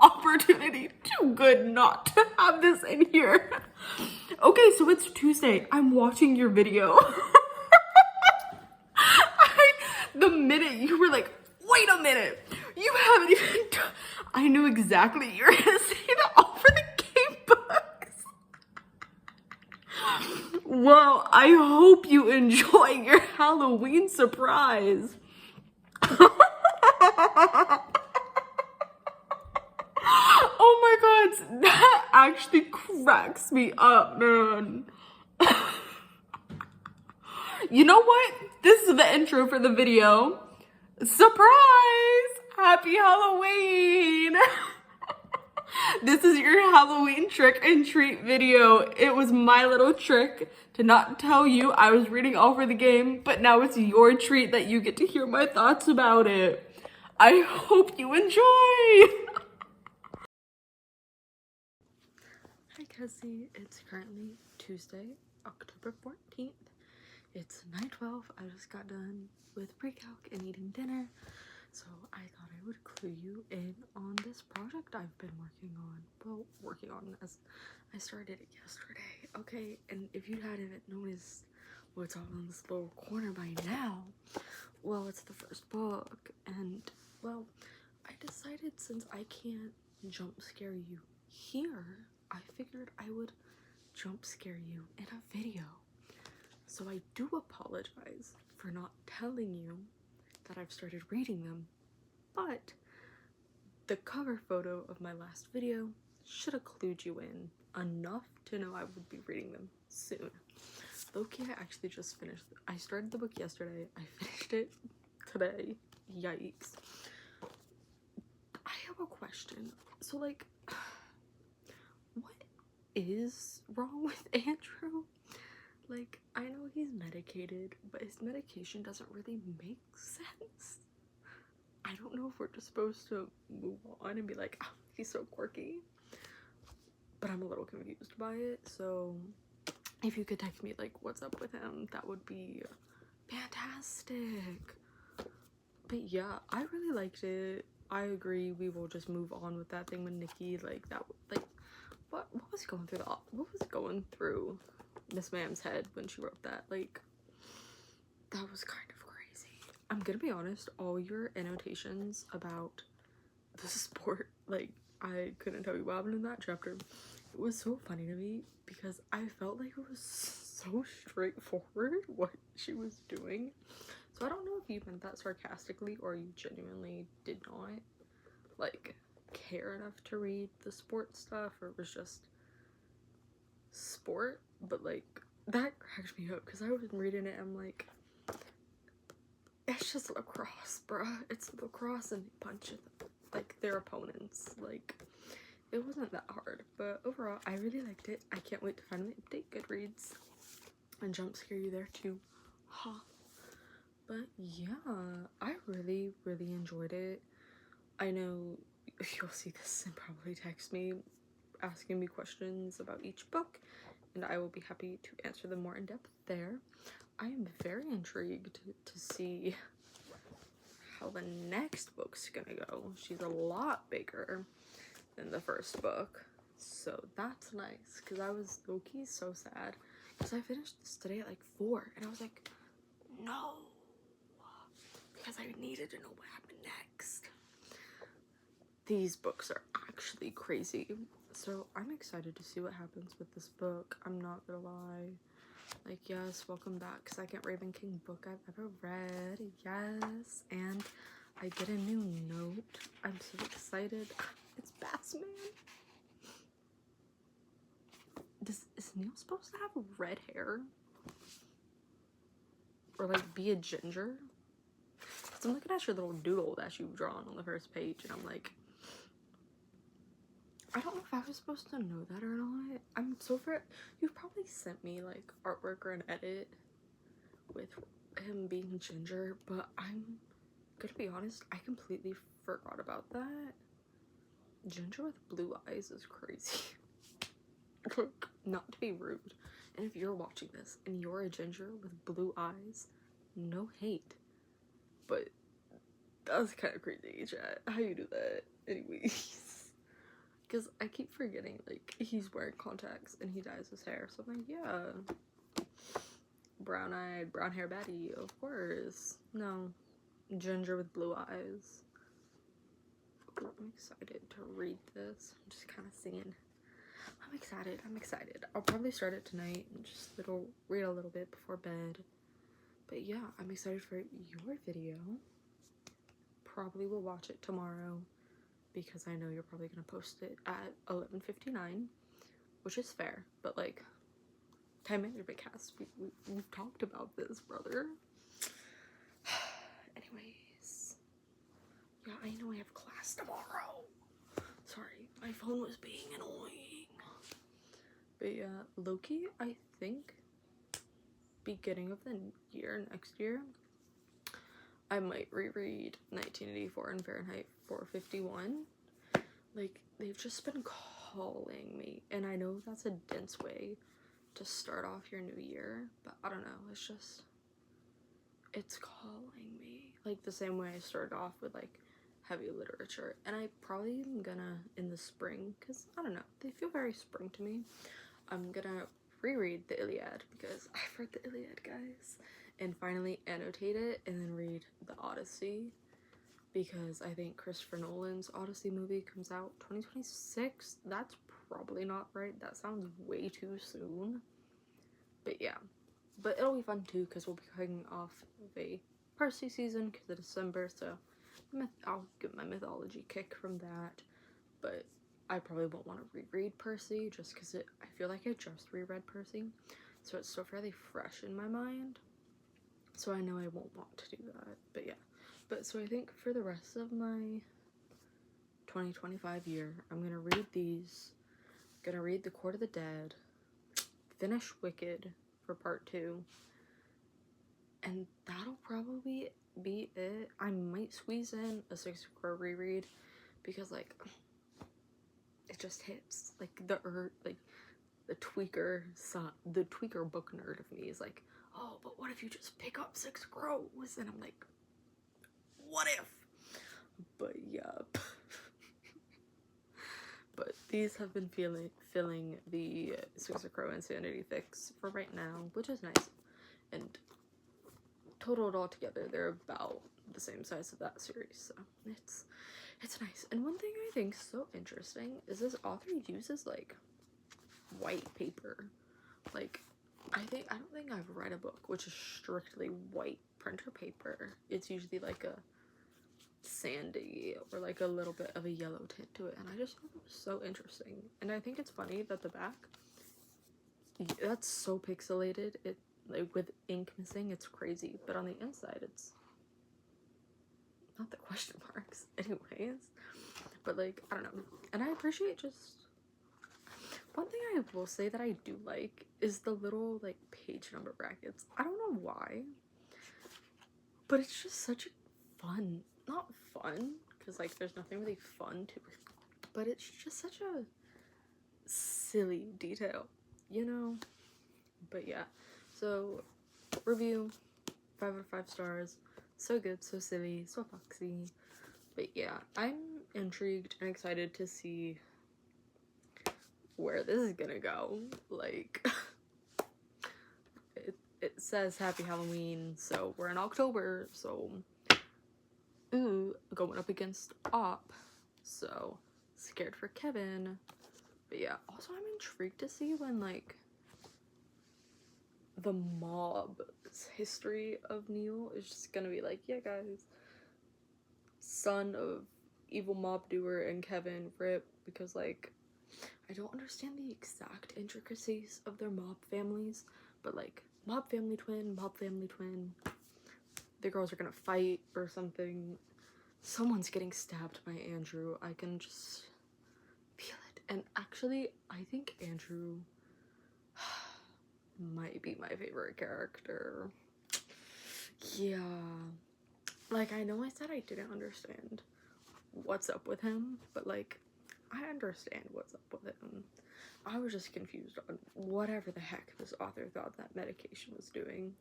opportunity too good not to have this in here. Okay, so it's Tuesday. I'm watching your video. The minute you were like, wait a minute, you haven't even I knew exactly you were gonna say that all for the game books. Well, I hope you enjoy your Halloween surprise. Oh my god, that actually cracks me up, man. You know what? This is the intro for the video. Surprise! Happy Halloween! This is your Halloween trick and treat video. It was my little trick to not tell you I was reading all for the game, but now it's your treat that you get to hear my thoughts about it. I hope you enjoy! Hi Cassie, it's currently Tuesday, October 14th. It's 9:12. I just got done with pre-calc and eating dinner, so I thought I would clue you in on this project I've been working on. Well, working on as I started it yesterday. Okay, and if you hadn't noticed what's all in this little corner by now, well, it's the first book, and well, I decided since I can't jump scare you here, I figured I would jump scare you in a video. So I do apologize for not telling you that I've started reading them, but the cover photo of my last video should have clued you in enough to know I would be reading them soon. Low-key, I actually just finished. I started the book yesterday. I finished it today. Yikes. I have a question. So, like, what is wrong with Andrew? Like, I know he's medicated, but his medication doesn't really make sense. I don't know if we're just supposed to move on and be like, oh, he's so quirky. But I'm a little confused by it, so if you could text me, like, what's up with him, that would be fantastic. But yeah, I really liked it. I agree, we will just move on with that thing with Nikki. Like, that, like, what was going through Miss Ma'am's head when she wrote that? Like, that was kind of crazy. I'm gonna be honest, all your annotations about the sport, like, I couldn't tell you what happened in that chapter. It was so funny to me because I felt like it was so straightforward what she was doing. So I don't know if you meant that sarcastically or you genuinely did not, like, care enough to read the sport stuff, or it was just sport. But like, that cracked me up because I was reading it and I'm like, it's just lacrosse, bruh. It's lacrosse and they punch like their opponents. Like, it wasn't that hard, but overall I really liked it. I can't wait to finally update Goodreads and jump scare you there too. Ha. But yeah, I really enjoyed it. I know you'll see this and probably text me asking me questions about each book, and I will be happy to answer them more in depth there. I am very intrigued to see how the next book's gonna go. She's a lot bigger than the first book, so that's nice, because I was low-key so sad because I finished this today at like 4 and I was like, no, because I needed to know what happened next. These books are actually crazy, so I'm excited to see what happens with this book. I'm not gonna lie. Like, yes, welcome back, second Raven King book I've ever read. Yes, and I get a new note. I'm so excited. It's Bassman. Is Neil supposed to have red hair? Or like be a ginger? Because I'm looking at your little doodle that you've drawn on the first page and I'm like, I don't know if I was supposed to know that or not. I'm so for you've probably sent me like artwork or an edit with him being ginger, but I'm gonna be honest, I completely forgot about that. Ginger with blue eyes is crazy. Not to be rude, and if you're watching this and you're a ginger with blue eyes, no hate, but that's kind of crazy, chat. How you do that? Anyways. Because I keep forgetting, like, he's wearing contacts and he dyes his hair. So I'm like, yeah. Brown-eyed, brown hair baddie, of course. No. Ginger with blue eyes. Ooh, I'm excited to read this. I'm just kind of seeing. I'm excited. I'll probably start it tonight and just read a little bit before bed. But yeah, I'm excited for your video. Probably will watch it tomorrow because I know you're probably gonna post it at 11:59, which is fair. But like, time management cast, we've talked about this, brother. Anyways, yeah, I know I have class tomorrow. Sorry, my phone was being annoying. But yeah, Loki, I think beginning of the year, next year, I might reread 1984 and Fahrenheit 451. Like, they've just been calling me, and I know that's a dense way to start off your new year, but I don't know, it's calling me. Like, the same way I started off with, like, heavy literature, and I probably am gonna, in the spring, because, I don't know, they feel very spring to me, I'm gonna reread the Iliad, because I've read the Iliad, guys, and finally annotate it, and then read the Odyssey, because I think Christopher Nolan's Odyssey movie comes out 2026. That's probably not right. That sounds way too soon. But yeah. But it'll be fun too, because we'll be coming off of a Percy season because of December, so I'll get my mythology kick from that. But I probably won't want to reread Percy just because I feel like I just reread Percy, so it's still fairly fresh in my mind. So I know I won't want to do that. But yeah. But so I think for the rest of my 2025 year, I'm gonna read these. I'm gonna read The Court of the Dead, finish Wicked for part 2, and that'll probably be it. I might squeeze in a Six of Crow reread because like it just hits. Like the tweaker book nerd of me is like, oh, but what if you just pick up Six Crows? And I'm like, what if? But yeah. But these have been filling the Six of Crow Insanity fix for right now, which is nice. And totaled all together, they're about the same size of that series, so it's nice. And one thing I think so interesting is this author uses like white paper. Like, I don't think I've read a book which is strictly white printer paper. It's usually like a sandy or like a little bit of a yellow tint to it, and I just thought it was so interesting. And I think it's funny that the back, that's so pixelated, it like with ink missing, it's crazy, but on the inside it's not the question marks anyways. But like, I don't know, and I appreciate just one thing I will say that I do like is the little like page number brackets. I don't know why, but it's just such a fun, not fun, because like there's nothing really fun to it, but it's just such a silly detail, you know? But yeah, so review, 5 out of 5 stars. So good, so silly, so foxy. But yeah, I'm intrigued and excited to see where this is gonna go. Like, it says Happy Halloween, so we're in October, so ooh, going up against Op, so scared for Kevin. But yeah, also I'm intrigued to see when like the mob's history of Neil is just gonna be like, yeah guys, son of evil mob doer and Kevin, rip, because like I don't understand the exact intricacies of their mob families, but like mob family twin, the girls are gonna fight or something, someone's getting stabbed by Andrew, I can just feel it. And actually I think Andrew might be my favorite character. Yeah, like I know I said I didn't understand what's up with him, but like I understand what's up with him. I was just confused on whatever the heck this author thought that medication was doing.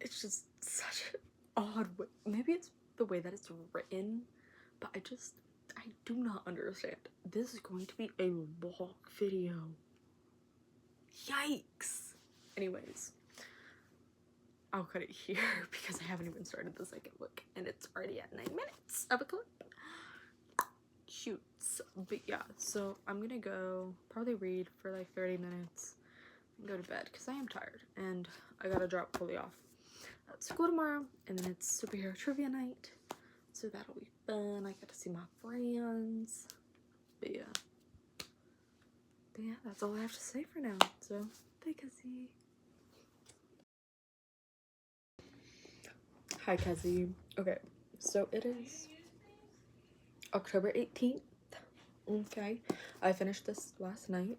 It's just such an odd way. Maybe it's the way that it's written, but I do not understand. This is going to be a long video. Yikes. Anyways, I'll cut it here because I haven't even started the second book and it's already at 9 minutes of a clip. Shoots. But yeah, so I'm gonna go probably read for like 30 minutes and go to bed because I am tired and I gotta drop Chloe off at school tomorrow, and then it's superhero trivia night, so that'll be fun. I get to see my friends. But yeah, that's all I have to say for now. So bye, Cassie. Hi, Cassie. Okay, so it is October 18th. Okay, I finished this last night.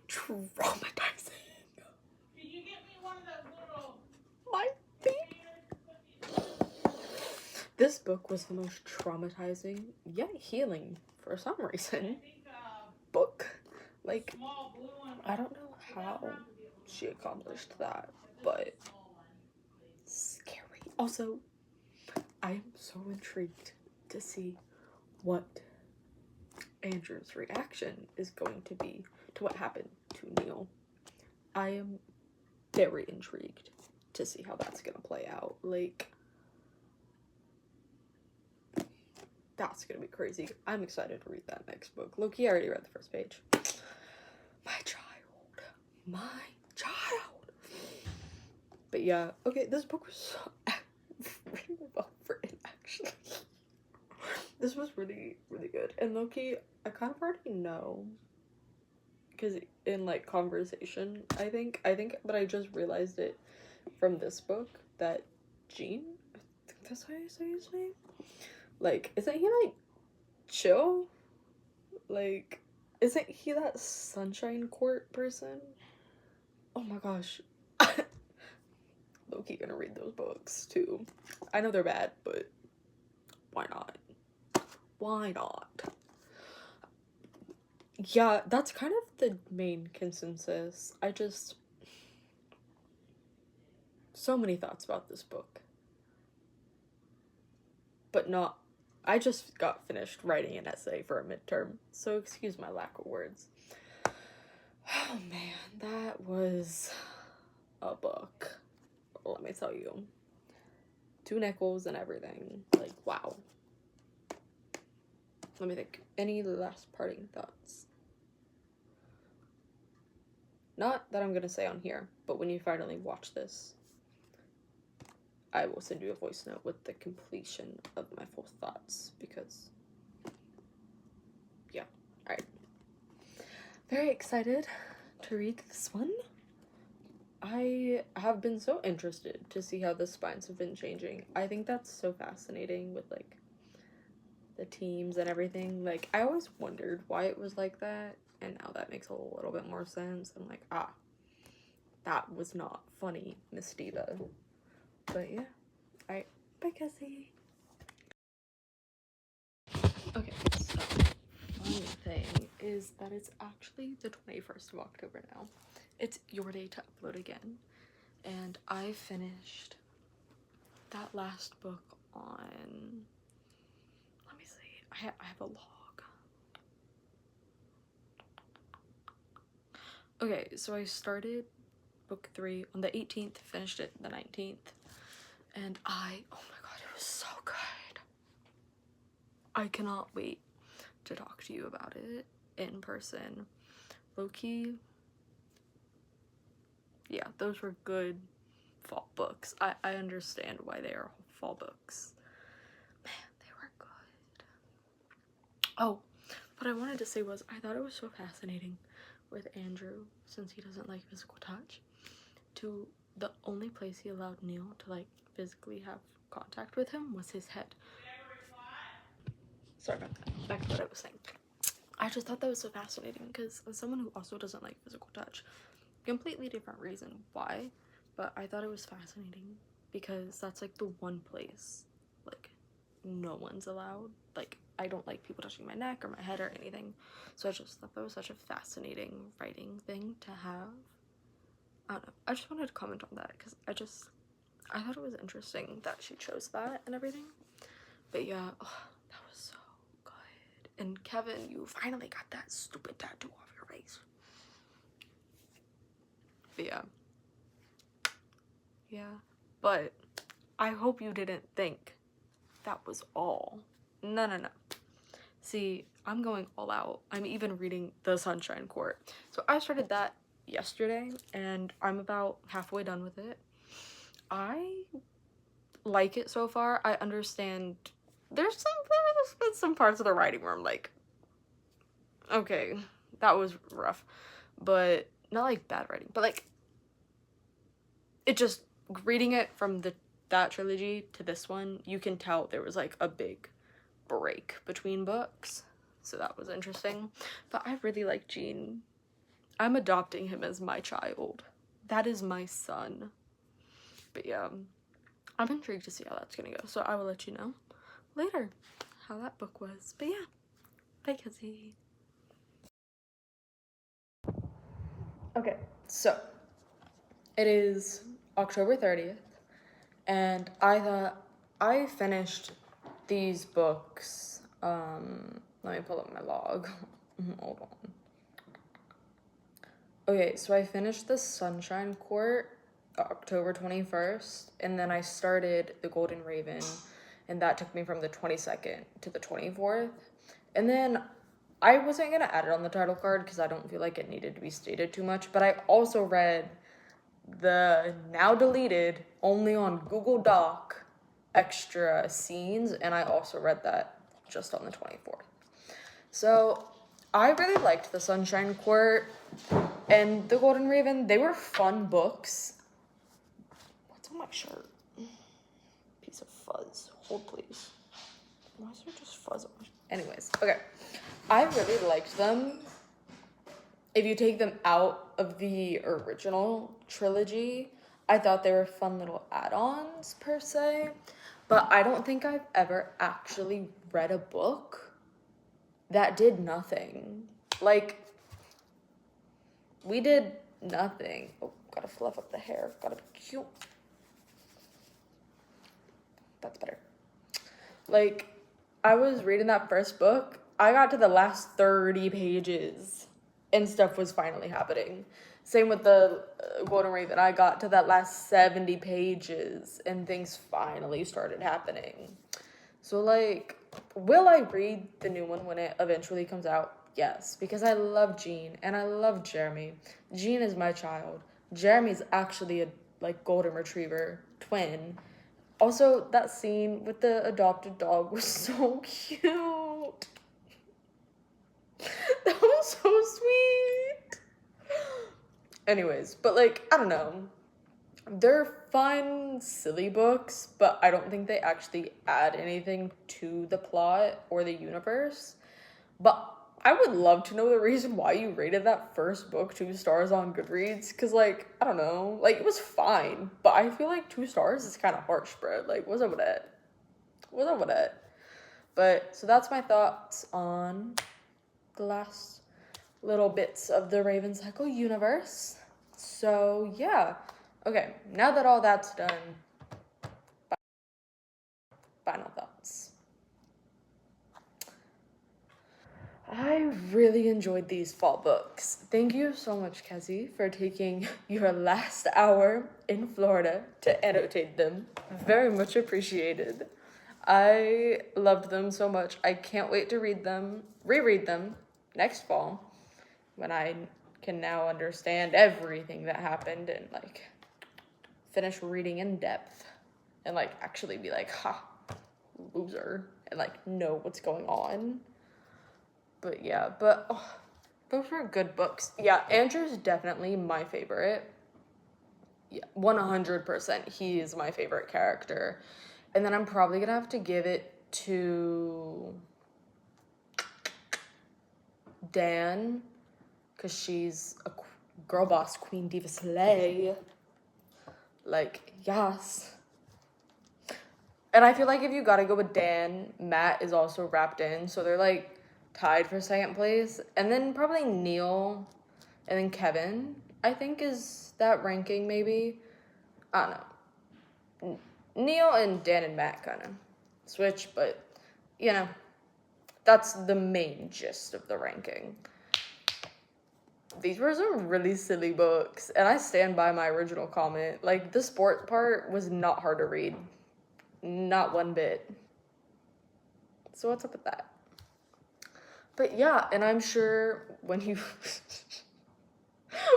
Traumatizing. Can you get me one of those little... My feet. This book was the most traumatizing yet healing for some reason book. Like, I don't know how she accomplished that, but scary. Also, I am so intrigued to see what Andrew's reaction is going to be to what happened to Neil. I am very intrigued to see how that's gonna play out. Like, that's gonna be crazy. I'm excited to read that next book. Loki, I already read the first page. My child. But yeah, okay, this book was really well written, actually. This was really, really good. And Loki, I kind of already know, because in like conversation, I think, but I just realized it from this book that Gene, I think that's how you say his name. Like, isn't he like chill? Like, isn't he that Sunshine Court person? Oh my gosh. Loki gonna read those books too. I know they're bad, but why not? Why not? Yeah, that's kind of the main consensus. So many thoughts about this book. But not, I just got finished writing an essay for a midterm, so excuse my lack of words. Oh man, that was a book. Let me tell you. 2 nickels and everything. Like, wow. Let me think. Any last parting thoughts? Not that I'm gonna say on here, but when you finally watch this, I will send you a voice note with the completion of my full thoughts, because, yeah. Alright. Very excited to read this one. I have been so interested to see how the spines have been changing. I think that's so fascinating with, like, the teams and everything. Like, I always wondered why it was like that, and now that makes a little bit more sense. I'm like, ah, that was not funny, Miss Diva. But yeah. Alright, bye, Cassie. Okay, so funny thing is that it's actually the 21st of October now. It's your day to upload again, and I finished that last book on, let me see, I have a log. Okay, so I started book 3 on the 18th, finished it the 19th, and oh my god, it was so good. I cannot wait to talk to you about it in person. Low-key, yeah, those were good fall books. I understand why they are fall books. Man, they were good. Oh, what I wanted to say was I thought it was so fascinating with Andrew, since he doesn't like physical touch, to the only place he allowed Neil to like physically have contact with him was his head. Sorry about that. Back to what I was saying. I just thought that was so fascinating because as someone who also doesn't like physical touch, completely different reason why, but I thought it was fascinating because that's like the one place like no one's allowed. Like, I don't like people touching my neck or my head or anything, so I just thought that was such a fascinating writing thing to have. I don't know, I just wanted to comment on that because I thought it was interesting that she chose that and everything. But yeah, oh, that was so good. And Kevin, you finally got that stupid tattoo off your face. But yeah. Yeah. But I hope you didn't think that was all. No, no, no. See, I'm going all out. I'm even reading The Sunshine Court. So I started that yesterday and I'm about halfway done with it. I like it so far. I understand there's been some parts of the writing where I'm like, okay, that was rough. But not like bad writing, but like it just reading it from that trilogy to this one, you can tell there was like a big break between books. So that was interesting. But I really like Gene. I'm adopting him as my child. That is my son. But yeah, I'm intrigued to see how that's gonna go. So I will let you know later how that book was. But yeah, bye, Kizzy. Okay, so it is October 30th, and I thought I finished these books. Let me pull up my log. Hold on. Okay, so I finished The Sunshine Court October 21st, and then I started The Golden Raven, and that took me from the 22nd to the 24th. And then I wasn't going to add it on the title card because I don't feel like it needed to be stated too much, but I also read the now deleted, only on Google Doc, extra scenes, and I also read that just on the 24th. So I really liked The Sunshine Court and The Golden Raven. They were fun books. What's on my shirt? Piece of fuzz. Hold, please. Why is there just fuzz on my shirt? Anyways, okay. I really liked them. If you take them out of the original trilogy, I thought they were fun little add-ons per se. But I don't think I've ever actually read a book that did nothing. Like, we did nothing. Oh, gotta fluff up the hair. Gotta be cute. That's better. Like, I was reading that first book. I got to the last 30 pages and stuff was finally happening. Same with the Golden Raven. I got to that last 70 pages and things finally started happening. So, like, will I read the new one when it eventually comes out? Yes, because I love Gene and I love Jeremy. Gene is my child. Jeremy's actually a, like, golden retriever twin. Also, that scene with the adopted dog was so cute. That was so sweet. Anyways, but like, I don't know. They're fun, silly books, but I don't think they actually add anything to the plot or the universe. But I would love to know the reason why you rated that first book 2 stars on Goodreads. Cause like, I don't know, like it was fine, but I feel like 2 stars is kind of harsh, bro. Like, what's up with that? What's up with that? But so that's my thoughts on the last little bits of the Raven Cycle universe. So yeah. Okay, now that all that's done, final thoughts. I really enjoyed these fall books. Thank you so much, Kezzy, for taking your last hour in Florida to annotate them. Very much appreciated. I loved them so much. I can't wait to reread them next fall when I can now understand everything that happened and like finish reading in depth and like actually be like, ha, loser, and like know what's going on. But yeah, but those were good books. Yeah, Andrew's definitely my favorite. Yeah, 100%. He is my favorite character. And then I'm probably gonna have to give it to Dan, because she's a girl boss, Queen Diva Slay. Like, yes. And I feel like if you gotta go with Dan, Matt is also wrapped in, so they're like tied for second place. And then probably Neil, and then Kevin, I think is that ranking maybe. I don't know. Neil and Dan and Matt kind of switch, but you know, that's the main gist of the ranking. These were some really silly books, and I stand by my original comment. Like, the sport part was not hard to read. Not one bit. So what's up with that? But yeah, and I'm sure when you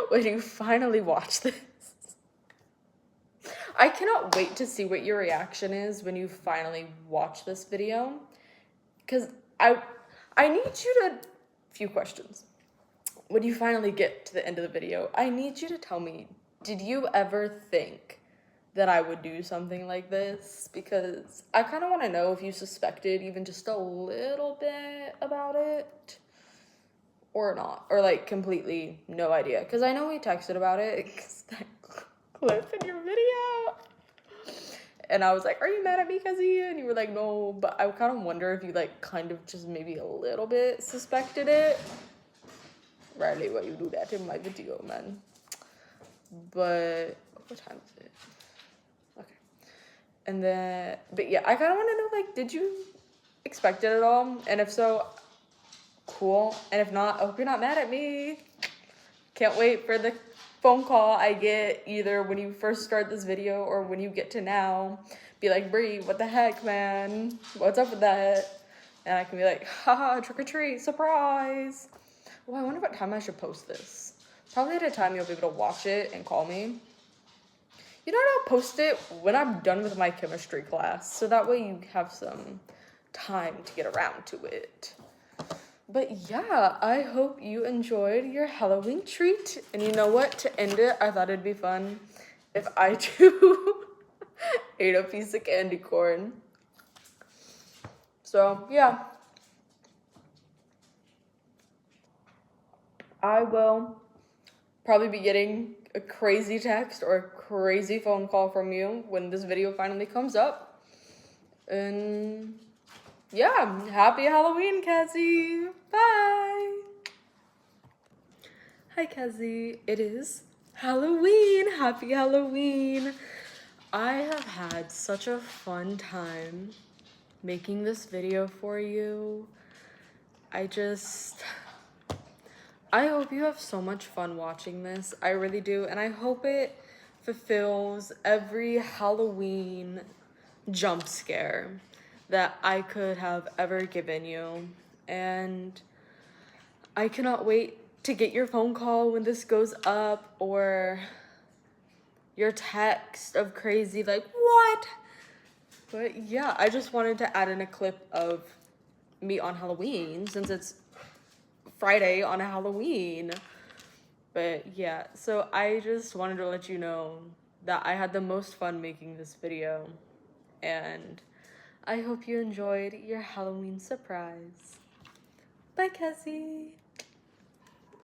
when you finally watch this, I cannot wait to see what your reaction is when you finally watch this video. Because I need you to, few questions. When you finally get to the end of the video, I need you to tell me, did you ever think that I would do something like this? Because I kind of want to know if you suspected even just a little bit about it or not, or like completely no idea. Because I know we texted about it, 'cause that clip in your video. And I was like, are you mad at me, Kezzy? And you were like, no, but I kind of wonder if you like kind of just maybe a little bit suspected it. Riley, why you do that in my video, man? But what time is it? Okay. And then, but yeah, I kind of want to know, like, did you expect it at all? And if so, cool. And if not, I hope you're not mad at me. Can't wait for the phone call I get either when you first start this video or when you get to now. Be like, Bree, what the heck, man? What's up with that? And I can be like, haha, trick or treat, surprise. Well, I wonder what time I should post this. Probably at a time you'll be able to watch it and call me. You know what? I'll post it when I'm done with my chemistry class. So that way you have some time to get around to it. But yeah, I hope you enjoyed your Halloween treat. And you know what? To end it, I thought it'd be fun if I too ate a piece of candy corn. So yeah. I will probably be getting a crazy text or a crazy phone call from you when this video finally comes up. And yeah, happy Halloween, Kezzy. Bye. Hi, Kezzy. It is Halloween. Happy Halloween. I have had such a fun time making this video for you. I hope you have so much fun watching this. I really do. And I hope it fulfills every Halloween jump scare that I could have ever given you. And I cannot wait to get your phone call when this goes up or your text of crazy like, what? But yeah, I just wanted to add in a clip of me on Halloween since it's Friday on Halloween. But yeah, so I just wanted to let you know that I had the most fun making this video, and I hope you enjoyed your Halloween surprise. Bye, Kezzy.